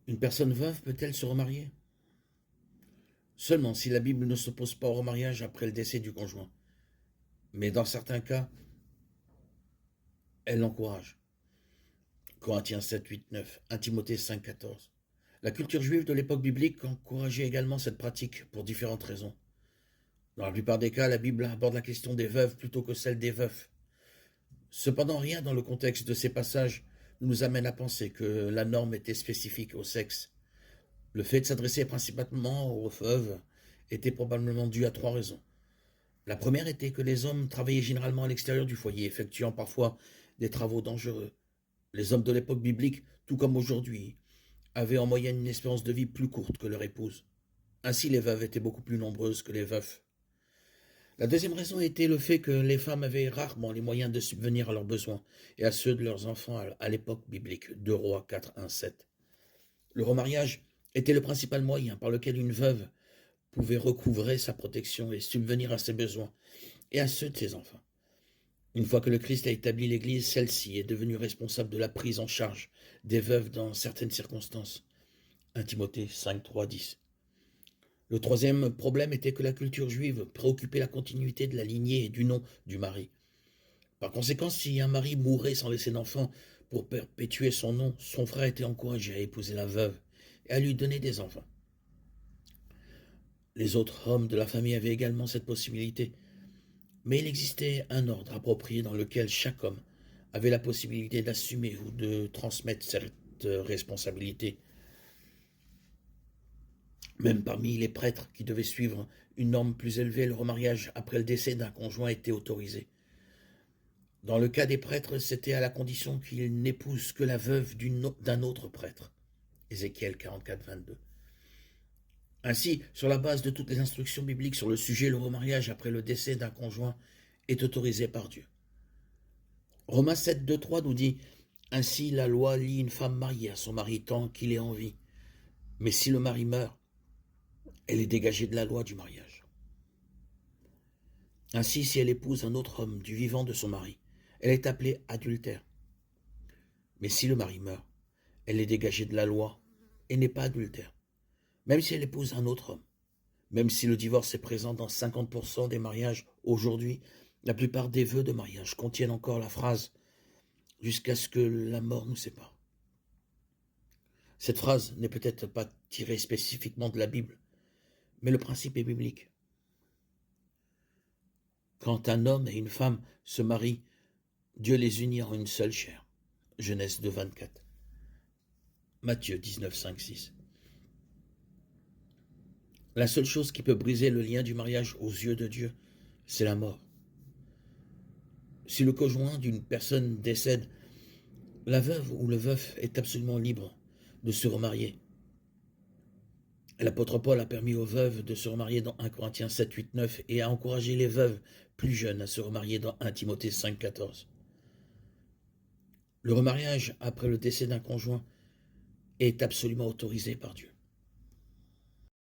Une personne veuve peut-elle se remarier? Seulement si la Bible ne s'oppose pas au remariage après le décès du conjoint. Mais dans certains cas, elle l'encourage. Corinthiens 7, 8, 9, 1 Timothée 5, 14. La culture juive de l'époque biblique encourageait également cette pratique pour différentes raisons. Dans la plupart des cas, la Bible aborde la question des veuves plutôt que celle des veufs. Cependant, rien dans le contexte de ces passages nous amène à penser que la norme était spécifique au sexe. Le fait de s'adresser principalement aux veuves était probablement dû à trois raisons. La première était que les hommes travaillaient généralement à l'extérieur du foyer, effectuant parfois des travaux dangereux. Les hommes de l'époque biblique, tout comme aujourd'hui, avaient en moyenne une espérance de vie plus courte que leur épouse. Ainsi, les veuves étaient beaucoup plus nombreuses que les veufs. La deuxième raison était le fait que les femmes avaient rarement les moyens de subvenir à leurs besoins et à ceux de leurs enfants à l'époque biblique, 2 Rois 4, 1, 7. Le remariage était le principal moyen par lequel une veuve pouvait recouvrer sa protection et subvenir à ses besoins et à ceux de ses enfants. Une fois que le Christ a établi l'Église, celle-ci est devenue responsable de la prise en charge des veuves dans certaines circonstances. 1 Timothée 5, 3, 10. Le troisième problème était que la culture juive préoccupait la continuité de la lignée et du nom du mari. Par conséquent, si un mari mourait sans laisser d'enfant pour perpétuer son nom, son frère était encouragé à épouser la veuve et à lui donner des enfants. Les autres hommes de la famille avaient également cette possibilité, mais il existait un ordre approprié dans lequel chaque homme avait la possibilité d'assumer ou de transmettre cette responsabilité. Même parmi les prêtres qui devaient suivre une norme plus élevée, le remariage après le décès d'un conjoint était autorisé. Dans le cas des prêtres, c'était à la condition qu'ils n'épousent que la veuve d'un autre prêtre. Ézéchiel 44, 22. Ainsi, sur la base de toutes les instructions bibliques sur le sujet, le remariage après le décès d'un conjoint est autorisé par Dieu. Romains 7, 2, 3 nous dit « Ainsi la loi lie une femme mariée à son mari tant qu'il est en vie. Mais si le mari meurt, elle est dégagée de la loi du mariage. Ainsi, si elle épouse un autre homme du vivant de son mari, elle est appelée adultère. Mais si le mari meurt, elle est dégagée de la loi et n'est pas adultère, même si elle épouse un autre homme. Même si le divorce est présent dans 50% des mariages aujourd'hui, la plupart des vœux de mariage contiennent encore la phrase « jusqu'à ce que la mort nous sépare ». Cette phrase n'est peut-être pas tirée spécifiquement de la Bible, mais le principe est biblique. Quand un homme et une femme se marient, Dieu les unit en une seule chair. Genèse 2, 24. Matthieu 19, 5, 6. La seule chose qui peut briser le lien du mariage aux yeux de Dieu, c'est la mort. Si le conjoint d'une personne décède, la veuve ou le veuf est absolument libre de se remarier. L'apôtre Paul a permis aux veuves de se remarier dans 1 Corinthiens 7, 8, 9 et a encouragé les veuves plus jeunes à se remarier dans 1 Timothée 5, 14. Le remariage après le décès d'un conjoint est absolument autorisé par Dieu.